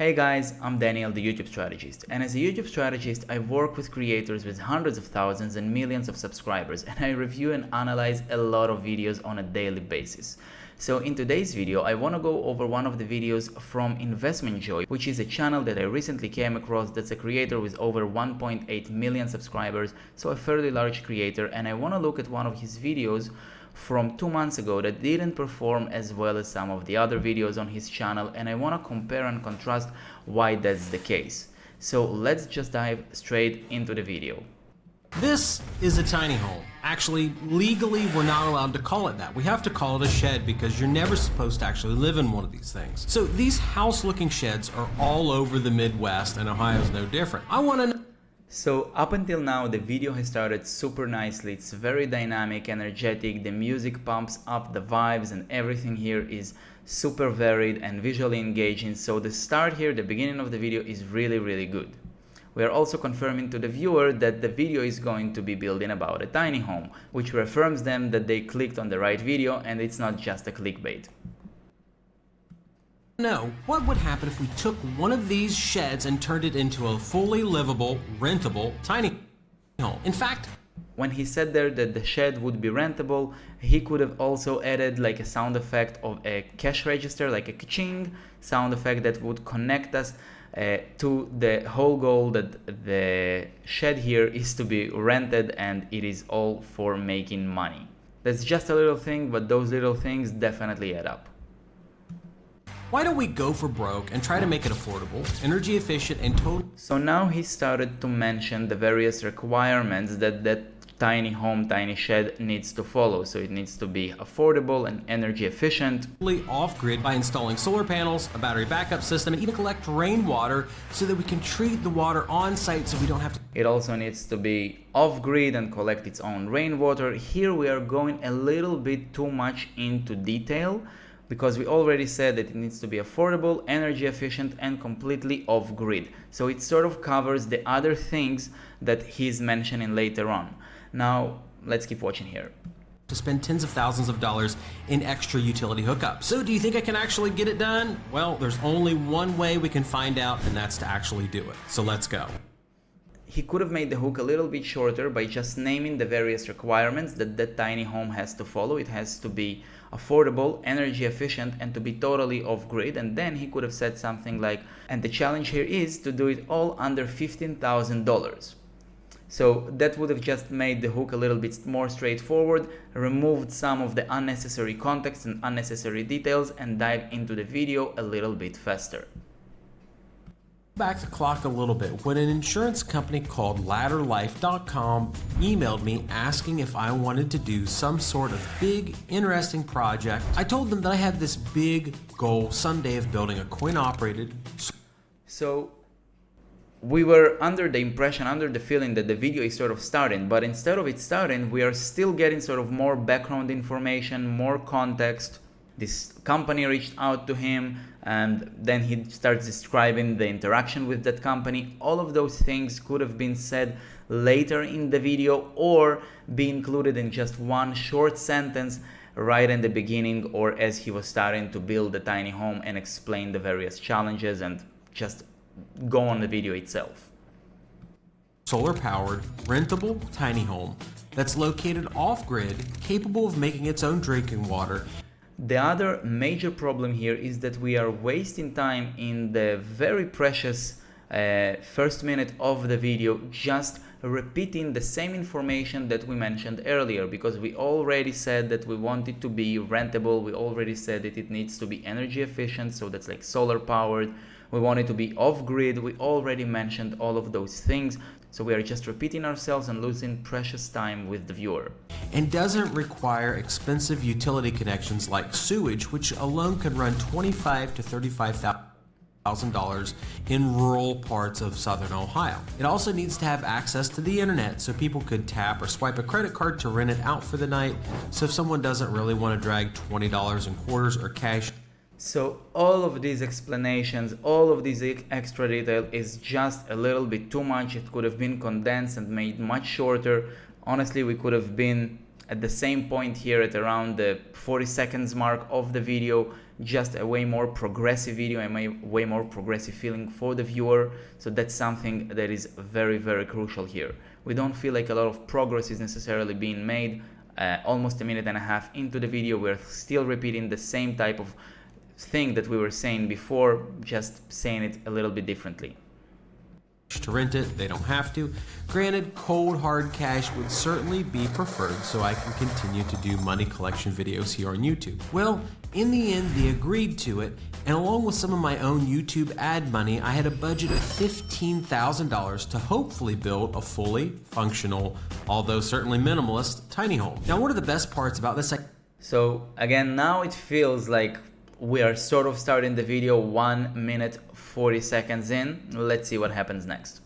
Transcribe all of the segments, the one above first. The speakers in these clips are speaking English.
Hey guys, I'm Daniel, the YouTube strategist, and as a YouTube strategist, I work with creators with hundreds of thousands and millions of subscribers, and I review and analyze a lot of videos on a daily basis. So in today's video, I want to go over one of the videos from Investment Joy, which is a channel that I recently came across that's a creator with over 1.8 million subscribers, so a fairly large creator, and I want to look at one of his videos from 2 months ago that didn't perform as well as some of the other videos on his channel, and I want to compare and contrast why that's the case. So let's just dive straight into the video. This is a tiny home. Actually, legally, we're not allowed to call it that. We have to call it a shed because you're never supposed to actually live in one of these things. So these house-looking sheds are all over the Midwest, and Ohio's no different. I want to know. So up until now, the video has started super nicely. It's very dynamic, energetic, the music pumps up the vibes, and everything here is super varied and visually engaging. So the start here, the beginning of the video, is really good. We are also confirming to the viewer that the video is going to be building about a tiny home, which reaffirms them that they clicked on the right video and it's not just a clickbait. Know what would happen if we took one of these sheds and turned it into a fully livable, rentable tiny home. In fact, when he said there that the shed would be rentable, he could have also added like a sound effect of a cash register, like a ka-ching sound effect that would connect us to the whole goal that the shed here is to be rented and it is all for making money. That's just a little thing, but those little things definitely add up. why don't we go for broke and try to make it affordable, energy efficient, and total? So now he started to mention the various requirements that tiny home, tiny shed needs to follow. So it needs to be affordable and energy efficient. Off-grid by installing solar panels, a battery backup system, and even collect rainwater so that we can treat the water on site so we don't have to. It also needs to be off-grid and collect its own rainwater. Here we are going a little bit too much into detail, because we already said that it needs to be affordable, energy efficient, and completely off-grid. So it sort of covers the other things that he's mentioning later on. Now, let's keep watching here. To spend tens of thousands of dollars in extra utility hookups. So do you think I can actually get it done? Well, there's only one way we can find out, and that's to actually do it. So let's go. He could have made the hook a little bit shorter by just naming the various requirements that that tiny home has to follow. It has to be affordable, energy efficient, and to be totally off-grid. And then he could have said something like, and the challenge here is to do it all under $15,000. So that would have just made the hook a little bit more straightforward, removed some of the unnecessary context and unnecessary details, and dive into the video a little bit faster. Back the clock a little bit. When an insurance company called ladderlife.com emailed me asking if I wanted to do some sort of big, interesting project, I told them that I had this big goal someday of building a coin-operated. So we were under the impression, under the feeling that the video is sort of starting, but instead of it starting, we are still getting sort of more background information, more context. This company reached out to him, and then he starts describing the interaction with that company. All of those things could have been said later in the video or be included in just one short sentence right in the beginning, or as he was starting to build the tiny home and explain the various challenges, and just go on the video itself. Solar-powered, rentable tiny home that's located off-grid, capable of making its own drinking water. The other major problem here is that we are wasting time in the very precious first minute of the video just repeating the same information that we mentioned earlier, because we already said that we want it to be rentable, we already said that it needs to be energy efficient, so that's like solar powered, we want it to be off-grid, we already mentioned all of those things. So we are just repeating ourselves and losing precious time with the viewer. And doesn't require expensive utility connections like sewage, which alone could run $25,000 to $35,000 in rural parts of southern Ohio. It also needs to have access to the internet so people could tap or swipe a credit card to rent it out for the night. So if someone doesn't really want to drag $20 in quarters or cash. So all of these explanations, all of this extra detail is just a little bit too much. It could have been condensed and made much shorter. Honestly, we could have been at the same point here at around the 40 seconds mark of the video, just a way more progressive video and a way more progressive feeling for the viewer. So that's something that is very, very crucial here. We don't feel like a lot of progress is necessarily being made. Almost a minute and a half into the video, we're still repeating the same type of thing that we were saying before, just saying it a little bit differently. To rent it, they don't have to. Granted, cold hard cash would certainly be preferred so I can continue to do money collection videos here on YouTube. Well, in the end, they agreed to it, and along with some of my own YouTube ad money, I had a budget of $15,000 to hopefully build a fully functional, although certainly minimalist, tiny home. Now, one of the best parts about this, so again, now it feels like we are sort of starting the video 1 minute 40 seconds in. Let's see what happens next.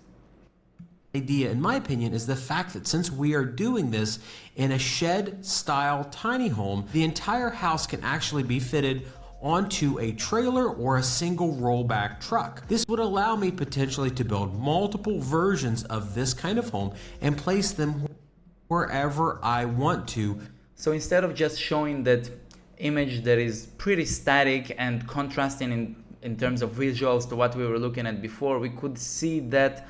Idea, in my opinion, is the fact that since we are doing this in a shed-style tiny home, the entire house can actually be fitted onto a trailer or a single rollback truck. This would allow me potentially to build multiple versions of this kind of home and place them wherever I want to. So instead of just showing that image that is pretty static and contrasting in terms of visuals to what we were looking at before, we could see that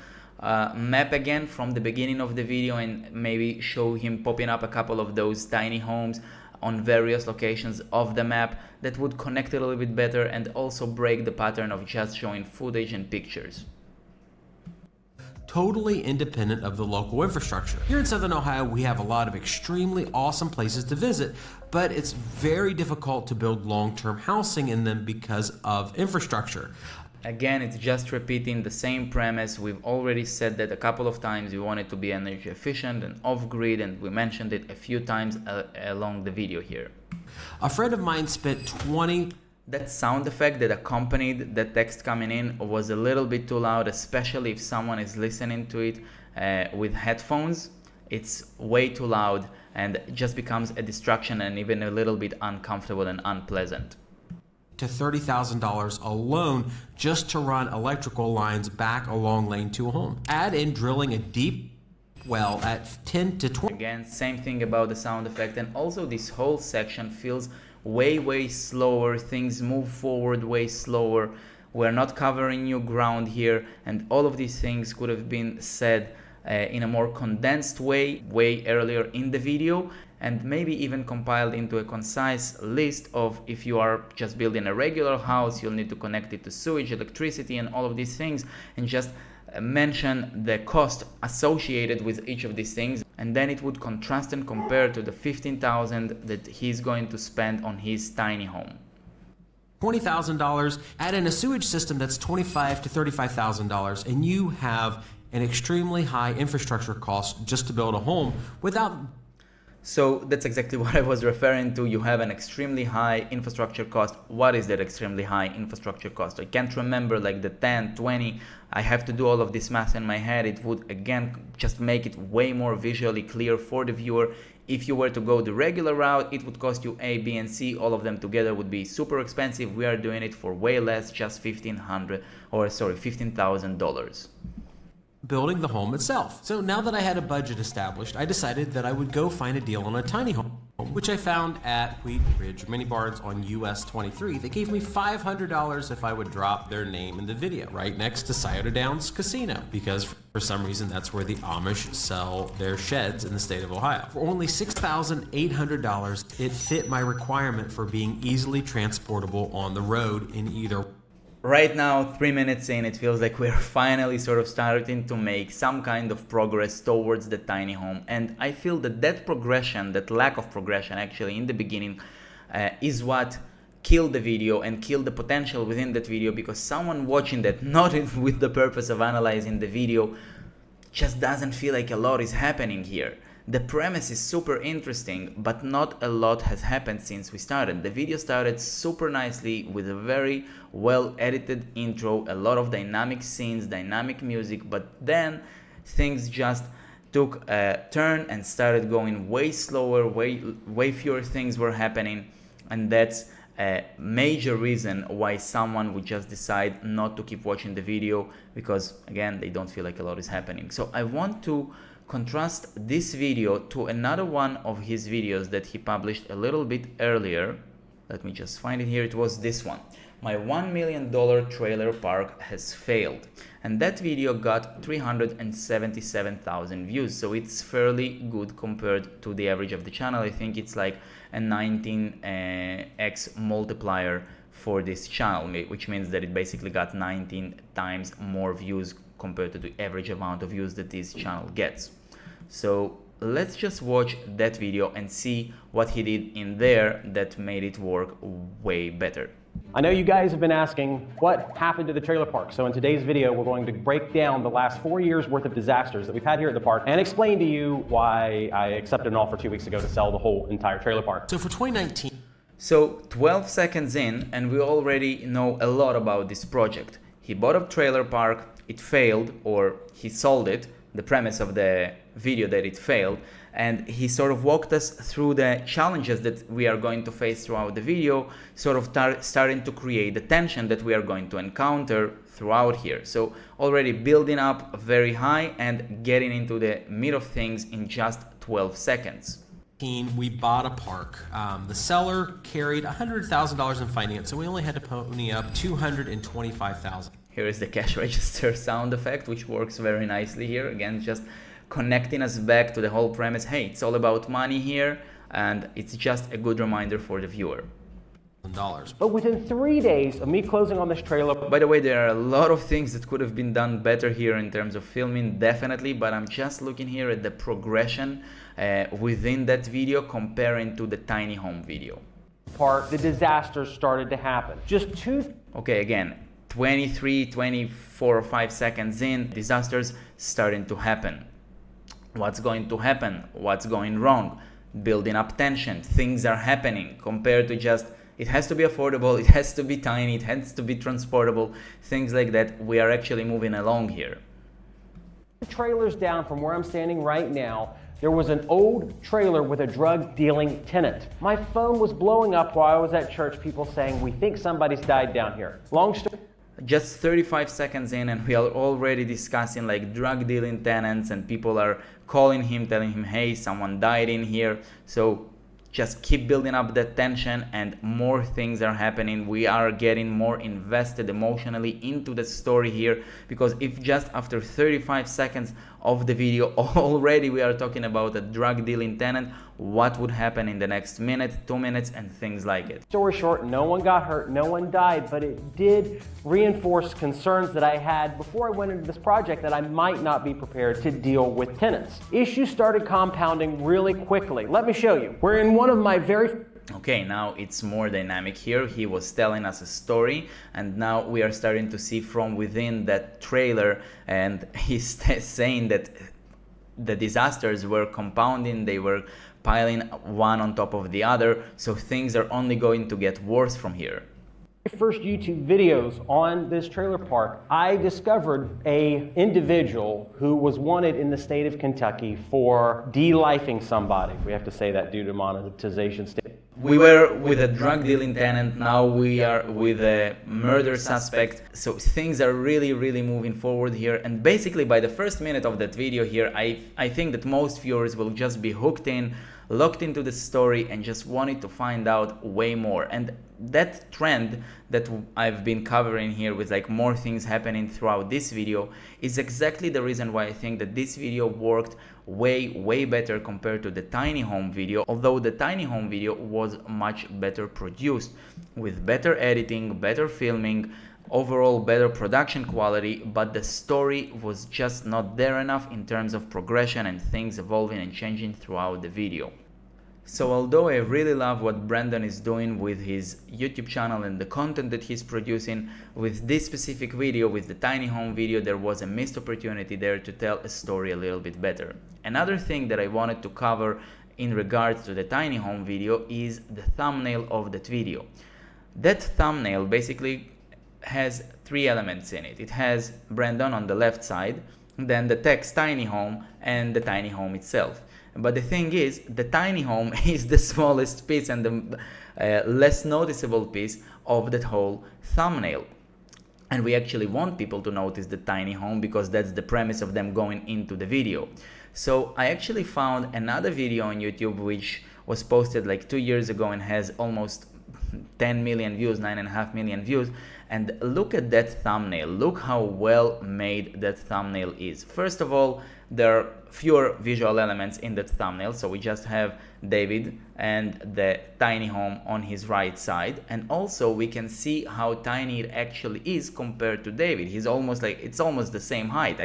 map again from the beginning of the video and maybe show him popping up a couple of those tiny homes on various locations of the map that would connect a little bit better and also break the pattern of just showing footage and pictures. Totally independent of the local infrastructure. Here in Southern Ohio, we have a lot of extremely awesome places to visit, but it's very difficult to build long-term housing in them because of infrastructure. Again, it's just repeating the same premise. We've already said that a couple of times. We want it to be energy efficient and off-grid, and we mentioned it a few times along the video here. A friend of mine spent That sound effect that accompanied the text coming in was a little bit too loud, especially if someone is listening to it with headphones. It's way too loud and just becomes a distraction and even a little bit uncomfortable and unpleasant. to $30,000 alone just to run electrical lines back a long lane to a home. Add in drilling a deep well at 10 to 20. Again, same thing about the sound effect, and also this whole section feels way slower. Things move forward way slower. We're not covering new ground here, and all of these things could have been said in a more condensed way earlier in the video, and maybe even compiled into a concise list of, if you are just building a regular house, you'll need to connect it to sewage, electricity, and all of these things, and just mention the cost associated with each of these things, and then it would contrast and compare to the $15,000 that he's going to spend on his tiny home. $20,000, add in a sewage system that's $25,000 to $35,000, and you have an extremely high infrastructure cost just to build a home without. So that's exactly what I was referring to. You have an extremely high infrastructure cost. What is that extremely high infrastructure cost? I can't remember, like the 10, 20. I have to do all of this math in my head. It would, again, just make it way more visually clear for the viewer. If you were to go the regular route, it would cost you A, B, and C. All of them together would be super expensive. We are doing it for way less, just $15,000. Building the home itself. So now that I had a budget established, I decided that I would go find a deal on a tiny home, which I found at Wheat Ridge Mini Barns on US 23. They gave me $500 if I would drop their name in the video, right next to Scioto Downs Casino, because for some reason that's where the Amish sell their sheds in the state of Ohio. For only $6,800, it fit my requirement for being easily transportable on the road in either. Right now, 3 minutes in, it feels like we're finally sort of starting to make some kind of progress towards the tiny home. And I feel that that progression, that lack of progression actually in the beginning, is what killed the video and killed the potential within that video, because someone watching that, not with the purpose of analyzing the video, just doesn't feel like a lot is happening here. The premise is super interesting, but not a lot has happened since we started. The video started super nicely with a very well edited intro, a lot of dynamic scenes, dynamic music, but then things just took a turn and started going way slower, way fewer things were happening, and that's a major reason why someone would just decide not to keep watching the video, because again, they don't feel like a lot is happening. So I want to contrast this video to another one of his videos that he published a little bit earlier. Let me just find it here. It was this one. My $1 million trailer park has failed. And that video got 377,000 views. So it's fairly good compared to the average of the channel. I think it's like a 19x multiplier for this channel, which means that it basically got 19 times more views compared to the average amount of views that this channel gets. So let's just watch that video and see what he did in there that made it work way better. I know you guys have been asking what happened to the trailer park. So in today's video, we're going to break down the last 4 years worth of disasters that we've had here at the park and explain to you why I accepted an offer 2 weeks ago to sell the whole entire trailer park. So for 2019. So 12 seconds in and we already know a lot about this project. He bought a trailer park, it failed, or he sold it, the premise of the video that it failed, and he sort of walked us through the challenges that we are going to face throughout the video, sort of starting to create the tension that we are going to encounter throughout here. So already building up very high and getting into the meat of things in just 12 seconds. We bought a park. The seller carried $100,000 in finance, so we only had to pony up $225,000. Here is the cash register sound effect, which works very nicely here. Again, just connecting us back to the whole premise. Hey, it's all about money here, and it's just a good reminder for the viewer. But within 3 days of me closing on this trailer... By the way, there are a lot of things that could have been done better here in terms of filming, definitely, but I'm just looking here at the progression within that video comparing to the tiny home video. The disasters started to happen. Okay, again, 23, 24 or 5 seconds in, disasters starting to happen. What's going to happen? What's going wrong? Building up tension. Things are happening compared to just, it has to be affordable, it has to be tiny, it has to be transportable, things like that. We are actually moving along here. The trailer's down from where I'm standing right now. There was an old trailer with a drug-dealing tenant. My phone was blowing up while I was at church, people saying, we think somebody's died down here. Long story. Just 35 seconds in and we are already discussing like drug dealing tenants, and people are calling him, telling him, hey, someone died in here. So just keep building up that tension and more things are happening. We are getting more invested emotionally into the story here, because if just after 35 seconds of the video already we are talking about a drug dealing tenant, what would happen in the next minute, 2 minutes, and things like it. Story short, no one got hurt, no one died, but it did reinforce concerns that I had before I went into this project that I might not be prepared to deal with tenants. Issues started compounding really quickly. Let me show you. We're in one of my very... Okay, now it's more dynamic here. He was telling us a story, and now we are starting to see from within that trailer, and he's saying that the disasters were compounding, they were piling one on top of the other, so things are only going to get worse from here. First YouTube videos on this trailer park, I discovered an individual who was wanted in the state of Kentucky for de-lifing somebody. We have to say that due to monetization. We were with a drug dealing tenant, now we are with a murder suspect. So things are really moving forward here, and basically by the first minute of that video here, I think that most viewers will just be hooked in, locked into the story, and just wanted to find out way more. And that trend that I've been covering here with like more things happening throughout this video is exactly the reason why I think that this video worked way better compared to the tiny home video, although the tiny home video was much better produced with better editing, better filming, overall better production quality, but the story was just not there enough in terms of progression and things evolving and changing throughout the video. So although I really love what Brandon is doing with his YouTube channel and the content that he's producing, with this specific video, with the tiny home video, there was a missed opportunity there to tell a story a little bit better. Another thing that I wanted to cover in regards to the tiny home video is the thumbnail of that video. That thumbnail basically has three elements in it. It has Brandon on the left side, than the text tiny home and the tiny home itself. But the thing is, the tiny home is the smallest piece and the less noticeable piece of that whole thumbnail. And we actually want people to notice the tiny home because that's the premise of them going into the video. So I actually found another video on YouTube which was posted like 2 years ago and has almost 10 million views, 9.5 million views. And look at that thumbnail. Look how well made that thumbnail is. First of all, there are fewer visual elements in that thumbnail. So we just have David and the tiny home on his right side. And also we can see how tiny it actually is compared to David. He's almost like, it's almost the same height.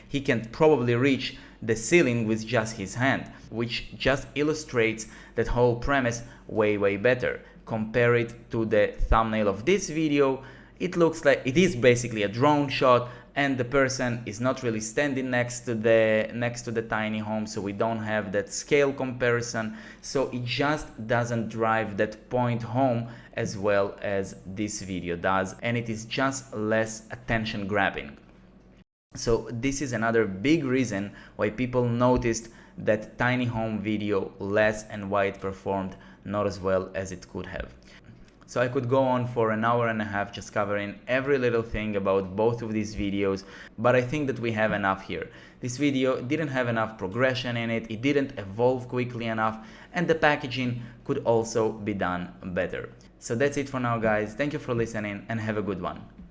He can probably reach the ceiling with just his hand, which just illustrates that whole premise way better. Compare it to the thumbnail of this video. It looks like it is basically a drone shot and the person is not really standing next to the tiny home, so we don't have that scale comparison. So it just doesn't drive that point home as well as this video does, and it is just less attention grabbing. So this is another big reason why people noticed that tiny home video less and why it performed not as well as it could have. So I could go on for an hour and a half just covering every little thing about both of these videos, but I think that we have enough here. This video didn't have enough progression in it, it didn't evolve quickly enough, and the packaging could also be done better. So that's it for now, guys. Thank you for listening and have a good one.